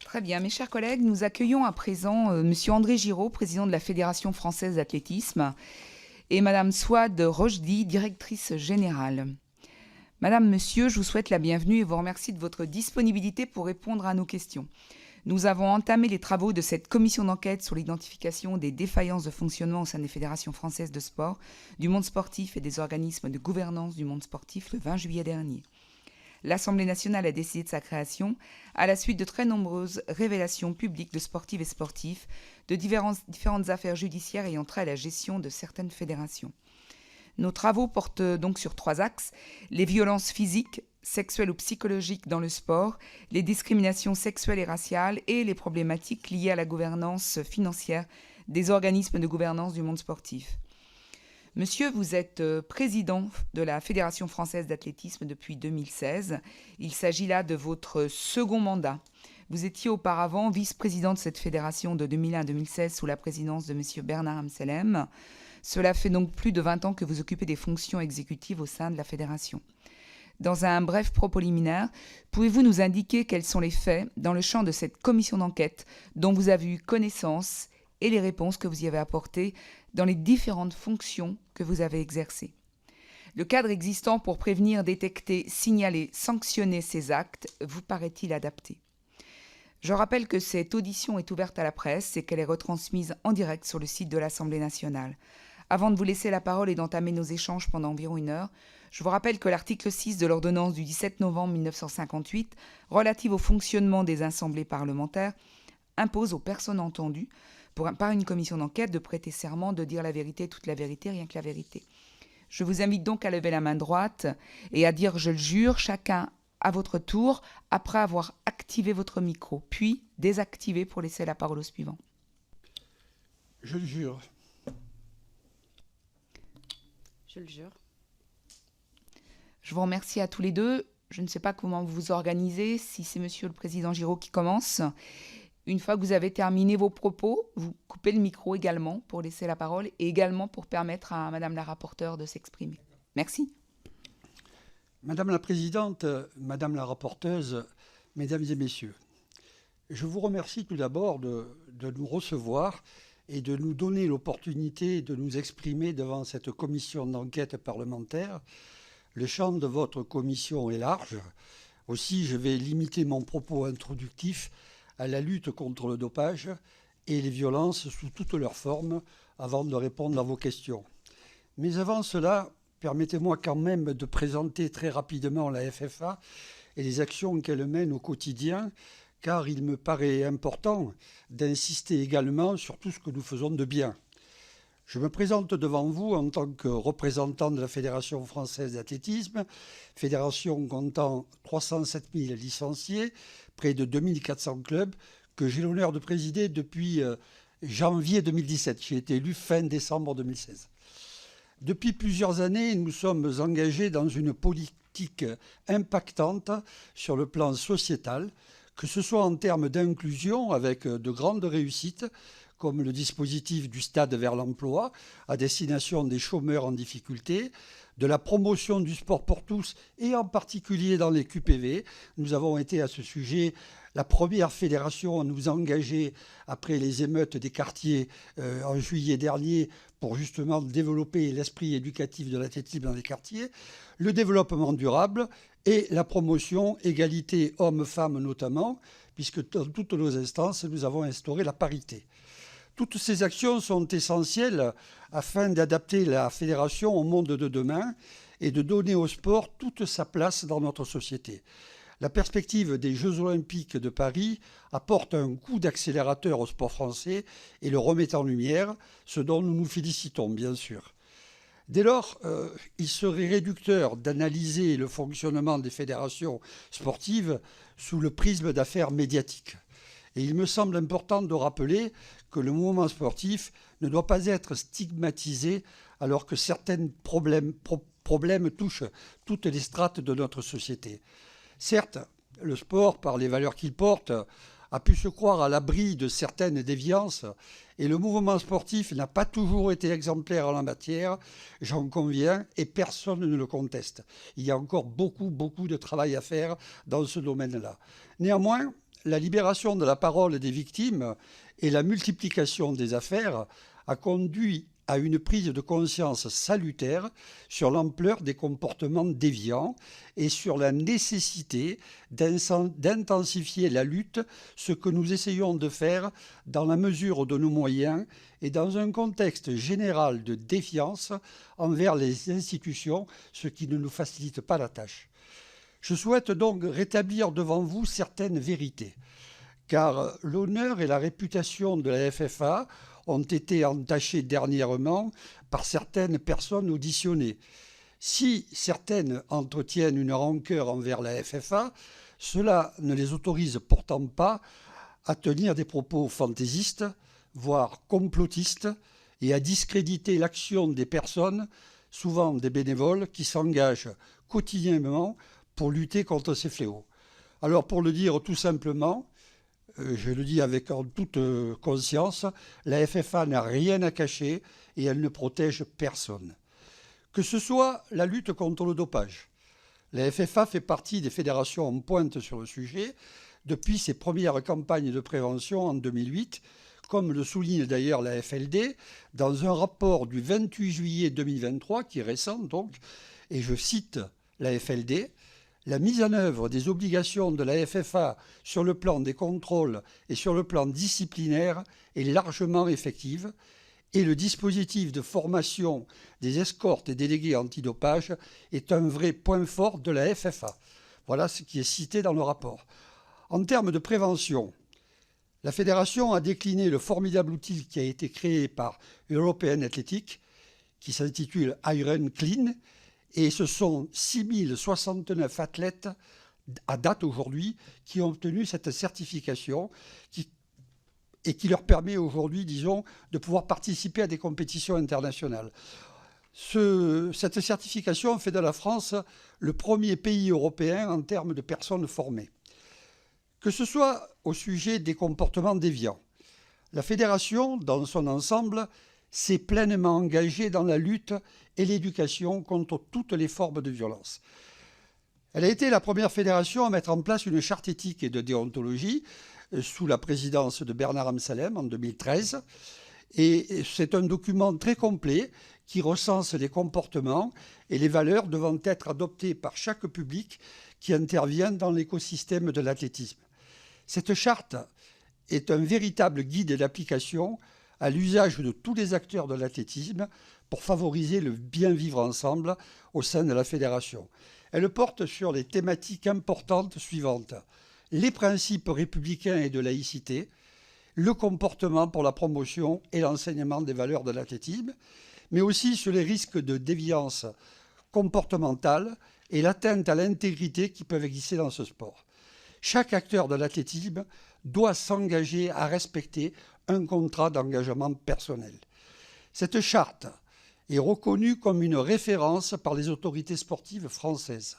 Très bien, mes chers collègues, nous accueillons à présent Monsieur André Giraud, président de la Fédération française d'athlétisme, et Madame Souad Rochdi, directrice générale. Madame, Monsieur, je vous souhaite la bienvenue et vous remercie de votre disponibilité pour répondre à nos questions. Nous avons entamé les travaux de cette commission d'enquête sur l'identification des défaillances de fonctionnement au sein des fédérations françaises de sport, du monde sportif et des organismes de gouvernance du monde sportif le 20 juillet dernier. L'Assemblée nationale a décidé de sa création à la suite de très nombreuses révélations publiques de sportives et sportifs, de différentes affaires judiciaires ayant trait à la gestion de certaines fédérations. Nos travaux portent donc sur 3 axes: les violences physiques, sexuelles ou psychologiques dans le sport, les discriminations sexuelles et raciales et les problématiques liées à la gouvernance financière des organismes de gouvernance du monde sportif. Monsieur, vous êtes président de la Fédération française d'athlétisme depuis 2016. Il s'agit là de votre second mandat. Vous étiez auparavant vice-président de cette fédération de 2001 à 2016 sous la présidence de monsieur Bernard Amselem. Cela fait donc plus de 20 ans que vous occupez des fonctions exécutives au sein de la fédération. Dans un bref propos liminaire, pouvez-vous nous indiquer quels sont les faits dans le champ de cette commission d'enquête dont vous avez eu connaissance et les réponses que vous y avez apportées dans les différentes fonctions que vous avez exercées? Le cadre existant pour prévenir, détecter, signaler, sanctionner ces actes vous paraît-il adapté? Je rappelle que cette audition est ouverte à la presse et qu'elle est retransmise en direct sur le site de l'Assemblée nationale. Avant de vous laisser la parole et d'entamer nos échanges pendant environ 1 heure, je vous rappelle que l'article 6 de l'ordonnance du 17 novembre 1958, relative au fonctionnement des assemblées parlementaires, impose aux personnes entendues par une commission d'enquête de prêter serment, de dire la vérité, toute la vérité, rien que la vérité. Je vous invite donc à lever la main droite et à dire « je le jure », chacun à votre tour, après avoir activé votre micro, puis désactivé pour laisser la parole au suivant. Je le jure. Je le jure. Je vous remercie à tous les deux. Je ne sais pas comment vous vous organisez, si c'est monsieur le président Giraud qui commence. Une fois que vous avez terminé vos propos, vous coupez le micro également pour laisser la parole et également pour permettre à madame la rapporteure de s'exprimer. Merci. Madame la présidente, madame la rapporteuse, mesdames et messieurs, je vous remercie tout d'abord de nous recevoir et de nous donner l'opportunité de nous exprimer devant cette commission d'enquête parlementaire. Le champ de votre commission est large. Aussi, je vais limiter mon propos introductif à la lutte contre le dopage et les violences sous toutes leurs formes avant de répondre à vos questions. Mais avant cela, permettez-moi quand même de présenter très rapidement la FFA et les actions qu'elle mène au quotidien, car il me paraît important d'insister également sur tout ce que nous faisons de bien. Je me présente devant vous en tant que représentant de la Fédération française d'athlétisme, fédération comptant 307 000 licenciés, près de 2400 clubs, que j'ai l'honneur de présider depuis janvier 2017. J'ai été élu fin décembre 2016. Depuis plusieurs années, nous sommes engagés dans une politique impactante sur le plan sociétal, que ce soit en termes d'inclusion avec de grandes réussites, comme le dispositif du Stade vers l'emploi à destination des chômeurs en difficulté, de la promotion du sport pour tous et en particulier dans les QPV. Nous avons été à ce sujet la première fédération à nous engager après les émeutes des quartiers en juillet dernier pour justement développer l'esprit éducatif de l'athlétisme dans les quartiers, le développement durable et la promotion égalité hommes-femmes notamment, puisque dans toutes nos instances, nous avons instauré la parité. Toutes ces actions sont essentielles afin d'adapter la fédération au monde de demain et de donner au sport toute sa place dans notre société. La perspective des Jeux Olympiques de Paris apporte un coup d'accélérateur au sport français et le remet en lumière, ce dont nous nous félicitons bien sûr. Dès lors, il serait réducteur d'analyser le fonctionnement des fédérations sportives sous le prisme d'affaires médiatiques. Et il me semble important de rappeler que le mouvement sportif ne doit pas être stigmatisé alors que certains problèmes touchent toutes les strates de notre société. Certes, le sport, par les valeurs qu'il porte, a pu se croire à l'abri de certaines déviances et le mouvement sportif n'a pas toujours été exemplaire en la matière, j'en conviens, et personne ne le conteste. Il y a encore beaucoup de travail à faire dans ce domaine-là. Néanmoins, la libération de la parole des victimes et la multiplication des affaires a conduit à une prise de conscience salutaire sur l'ampleur des comportements déviants et sur la nécessité d'intensifier la lutte, ce que nous essayons de faire dans la mesure de nos moyens et dans un contexte général de défiance envers les institutions, ce qui ne nous facilite pas la tâche. Je souhaite donc rétablir devant vous certaines vérités, car l'honneur et la réputation de la FFA ont été entachés dernièrement par certaines personnes auditionnées. Si certaines entretiennent une rancœur envers la FFA, cela ne les autorise pourtant pas à tenir des propos fantaisistes, voire complotistes, et à discréditer l'action des personnes, souvent des bénévoles, qui s'engagent quotidiennement pour lutter contre ces fléaux. Alors pour le dire tout simplement, je le dis avec en toute conscience, la FFA n'a rien à cacher et elle ne protège personne. Que ce soit la lutte contre le dopage. La FFA fait partie des fédérations en pointe sur le sujet depuis ses premières campagnes de prévention en 2008, comme le souligne d'ailleurs la FLD dans un rapport du 28 juillet 2023, qui est récent donc, et je cite la FLD. La mise en œuvre des obligations de la FFA sur le plan des contrôles et sur le plan disciplinaire est largement effective et le dispositif de formation des escortes et délégués antidopage est un vrai point fort de la FFA. Voilà ce qui est cité dans le rapport. En termes de prévention, la fédération a décliné le formidable outil qui a été créé par European Athletic, qui s'intitule Iron Clean, et ce sont 6069 athlètes à date aujourd'hui qui ont obtenu cette certification et qui leur permet aujourd'hui, disons, de pouvoir participer à des compétitions internationales. Cette certification fait de la France le premier pays européen en termes de personnes formées. Que ce soit au sujet des comportements déviants, la fédération, dans son ensemble, s'est pleinement engagée dans la lutte et l'éducation contre toutes les formes de violence. Elle a été la première fédération à mettre en place une charte éthique et de déontologie sous la présidence de Bernard Amsalem en 2013. Et c'est un document très complet qui recense les comportements et les valeurs devant être adoptés par chaque public qui intervient dans l'écosystème de l'athlétisme. Cette charte est un véritable guide d'application à l'usage de tous les acteurs de l'athlétisme pour favoriser le bien vivre ensemble au sein de la fédération. Elle porte sur les thématiques importantes suivantes: les principes républicains et de laïcité, le comportement pour la promotion et l'enseignement des valeurs de l'athlétisme, mais aussi sur les risques de déviance comportementale et l'atteinte à l'intégrité qui peuvent exister dans ce sport. Chaque acteur de l'athlétisme doit s'engager à respecter un contrat d'engagement personnel. Cette charte est reconnue comme une référence par les autorités sportives françaises.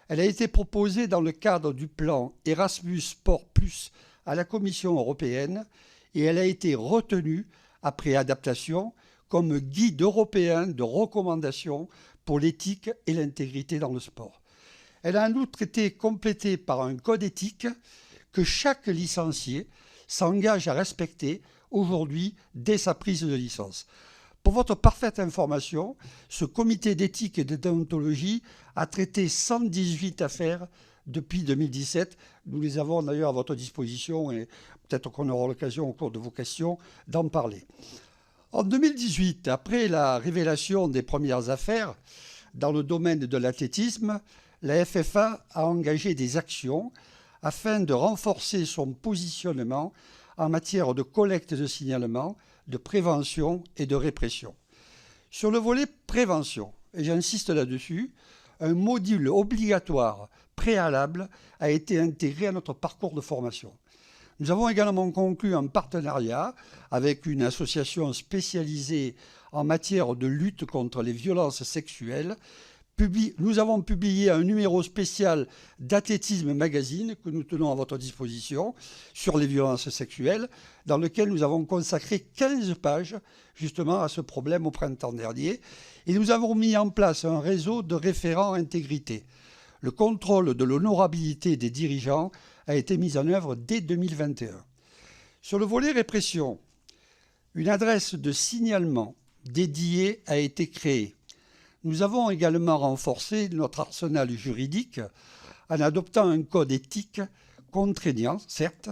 Elle a été proposée dans le cadre du plan Erasmus Sport Plus à la Commission européenne et elle a été retenue, après adaptation, comme guide européen de recommandation pour l'éthique et l'intégrité dans le sport. Elle a en outre été complétée par un code éthique que chaque licencié s'engage à respecter aujourd'hui dès sa prise de licence. Pour votre parfaite information, ce comité d'éthique et de déontologie a traité 118 affaires depuis 2017. Nous les avons d'ailleurs à votre disposition et peut-être qu'on aura l'occasion au cours de vos questions d'en parler. En 2018, après la révélation des premières affaires dans le domaine de l'athlétisme, la FFA a engagé des actions afin de renforcer son positionnement en matière de collecte de signalements, de prévention et de répression. Sur le volet prévention, et j'insiste là-dessus, un module obligatoire préalable a été intégré à notre parcours de formation. Nous avons également conclu un partenariat avec une association spécialisée en matière de lutte contre les violences sexuelles. Nous avons publié un numéro spécial d'Athlétisme Magazine que nous tenons à votre disposition sur les violences sexuelles, dans lequel nous avons consacré 15 pages justement à ce problème au printemps dernier. Et nous avons mis en place un réseau de référents intégrité. Le contrôle de l'honorabilité des dirigeants a été mise en œuvre dès 2021. Sur le volet répression, une adresse de signalement dédiée a été créée. Nous avons également renforcé notre arsenal juridique en adoptant un code éthique contraignant, certes,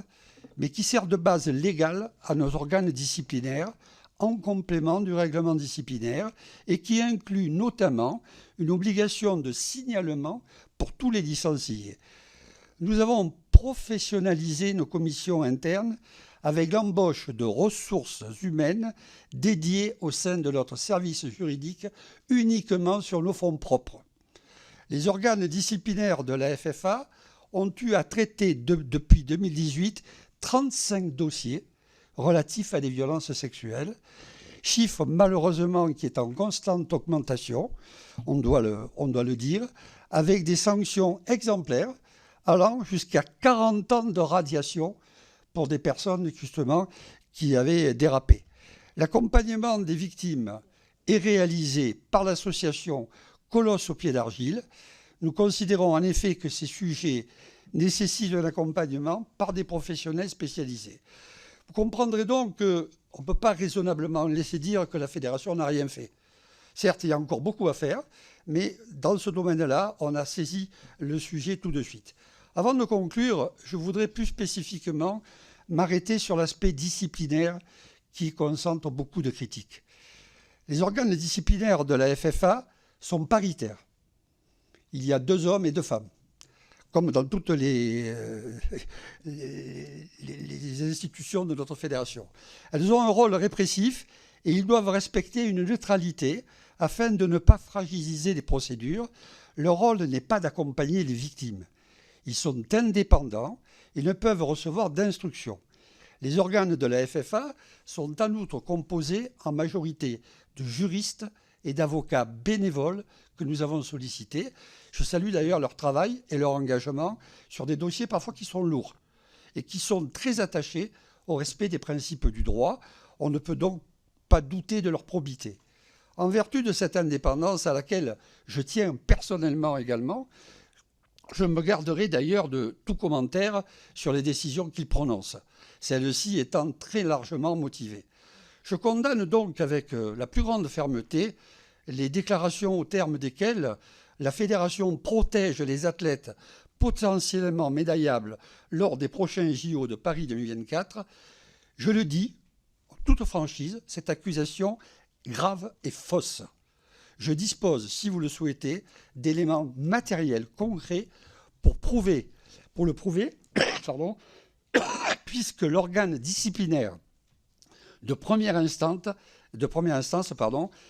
mais qui sert de base légale à nos organes disciplinaires en complément du règlement disciplinaire et qui inclut notamment une obligation de signalement pour tous les licenciés. Nous avons professionnalisé nos commissions internes avec l'embauche de ressources humaines dédiées au sein de notre service juridique uniquement sur nos fonds propres. Les organes disciplinaires de la FFA ont eu à traiter depuis 2018 35 dossiers relatifs à des violences sexuelles, chiffre malheureusement qui est en constante augmentation, on doit le dire, avec des sanctions exemplaires allant jusqu'à 40 ans de radiation pour des personnes justement qui avaient dérapé. L'accompagnement des victimes est réalisé par l'association Colosse au pied d'argile. Nous considérons en effet que ces sujets nécessitent un accompagnement par des professionnels spécialisés. Vous comprendrez donc qu'on ne peut pas raisonnablement laisser dire que la fédération n'a rien fait. Certes, il y a encore beaucoup à faire, mais dans ce domaine-là, on a saisi le sujet tout de suite. Avant de conclure, je voudrais plus spécifiquement m'arrêter sur l'aspect disciplinaire qui concentre beaucoup de critiques. Les organes disciplinaires de la FFA sont paritaires. Il y a 2 hommes et 2 femmes, comme dans toutes les institutions de notre fédération. Elles ont un rôle répressif et ils doivent respecter une neutralité afin de ne pas fragiliser les procédures. Leur rôle n'est pas d'accompagner les victimes. Ils sont indépendants et ne peuvent recevoir d'instructions. Les organes de la FFA sont en outre composés en majorité de juristes et d'avocats bénévoles que nous avons sollicités. Je salue d'ailleurs leur travail et leur engagement sur des dossiers parfois qui sont lourds et qui sont très attachés au respect des principes du droit. On ne peut donc pas douter de leur probité. En vertu de cette indépendance à laquelle je tiens personnellement également, je me garderai d'ailleurs de tout commentaire sur les décisions qu'ils prononcent, celles-ci étant très largement motivées. Je condamne donc avec la plus grande fermeté les déclarations au terme desquelles la Fédération protège les athlètes potentiellement médaillables lors des prochains JO de Paris 2024. Je le dis, en toute franchise, cette accusation grave et fausse. Je dispose, si vous le souhaitez, d'éléments matériels concrets pour le prouver, puisque l'organe disciplinaire de première instance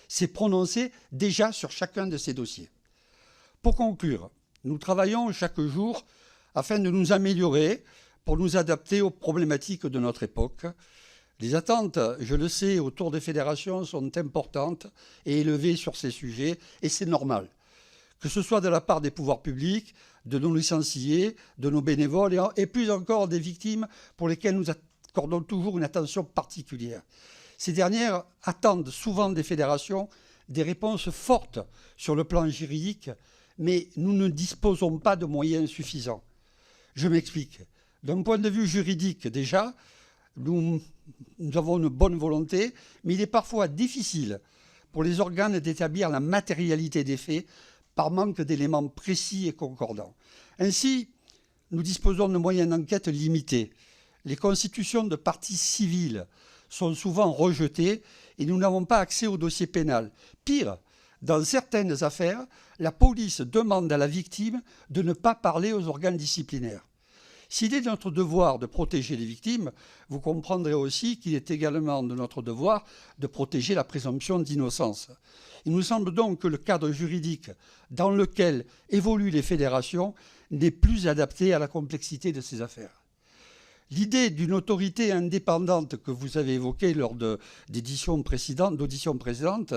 s'est prononcé déjà sur chacun de ces dossiers. Pour conclure, nous travaillons chaque jour afin de nous améliorer pour nous adapter aux problématiques de notre époque. Les attentes, je le sais, autour des fédérations sont importantes et élevées sur ces sujets, et c'est normal. Que ce soit de la part des pouvoirs publics, de nos licenciés, de nos bénévoles et plus encore des victimes pour lesquelles nous accordons toujours une attention particulière. Ces dernières attendent souvent des fédérations des réponses fortes sur le plan juridique, mais nous ne disposons pas de moyens suffisants. Je m'explique. D'un point de vue juridique, déjà, nous avons une bonne volonté, mais il est parfois difficile pour les organes d'établir la matérialité des faits par manque d'éléments précis et concordants. Ainsi, nous disposons de moyens d'enquête limités. Les constitutions de parties civiles sont souvent rejetées et nous n'avons pas accès au dossier pénal. Pire, dans certaines affaires, la police demande à la victime de ne pas parler aux organes disciplinaires. S'il est de notre devoir de protéger les victimes, vous comprendrez aussi qu'il est également de notre devoir de protéger la présomption d'innocence. Il nous semble donc que le cadre juridique dans lequel évoluent les fédérations n'est plus adapté à la complexité de ces affaires. L'idée d'une autorité indépendante que vous avez évoquée lors d'auditions précédentes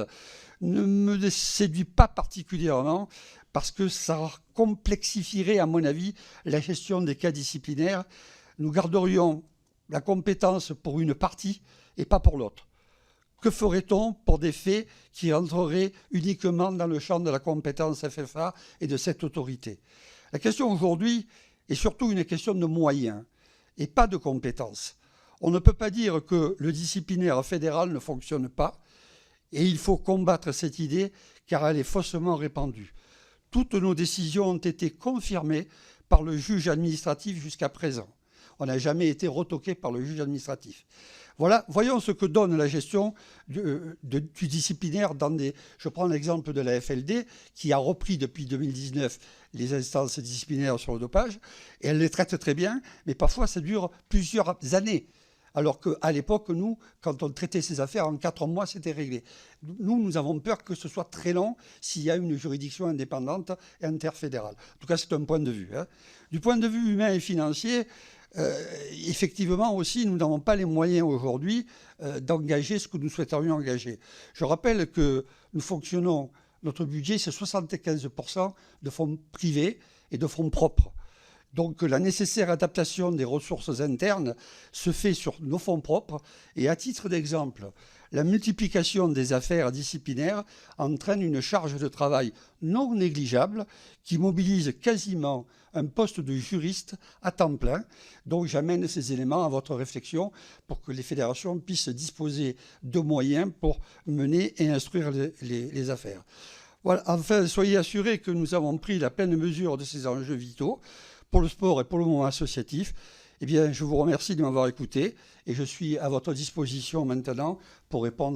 ne me séduit pas particulièrement parce que ça complexifierait, à mon avis, la gestion des cas disciplinaires. Nous garderions la compétence pour une partie et pas pour l'autre. Que ferait-on pour des faits qui entreraient uniquement dans le champ de la compétence FFA et de cette autorité? La question aujourd'hui est surtout une question de moyens et pas de compétences. On ne peut pas dire que le disciplinaire fédéral ne fonctionne pas, et il faut combattre cette idée car elle est faussement répandue. Toutes nos décisions ont été confirmées par le juge administratif jusqu'à présent. On n'a jamais été retoqué par le juge administratif. Voilà, voyons ce que donne la gestion du disciplinaire dans des... Je prends l'exemple de la FLD qui a repris depuis 2019 les instances disciplinaires sur le dopage et elle les traite très bien, mais parfois ça dure plusieurs années. Alors qu'à l'époque, nous, quand on traitait ces affaires, en 4 mois, c'était réglé. Nous avons peur que ce soit très long s'il y a une juridiction indépendante et interfédérale. En tout cas, c'est un point de vue. Du point de vue humain et financier, effectivement aussi, nous n'avons pas les moyens aujourd'hui d'engager ce que nous souhaiterions engager. Je rappelle que nous fonctionnons, notre budget, c'est 75% de fonds privés et de fonds propres. Donc la nécessaire adaptation des ressources internes se fait sur nos fonds propres. Et à titre d'exemple, la multiplication des affaires disciplinaires entraîne une charge de travail non négligeable qui mobilise quasiment un poste de juriste à temps plein. Donc j'amène ces éléments à votre réflexion pour que les fédérations puissent disposer de moyens pour mener et instruire les affaires. Voilà. Enfin, soyez assurés que nous avons pris la pleine mesure de ces enjeux vitaux pour le sport et pour le mouvement associatif. Eh bien, je vous remercie de m'avoir écouté et je suis à votre disposition maintenant pour répondre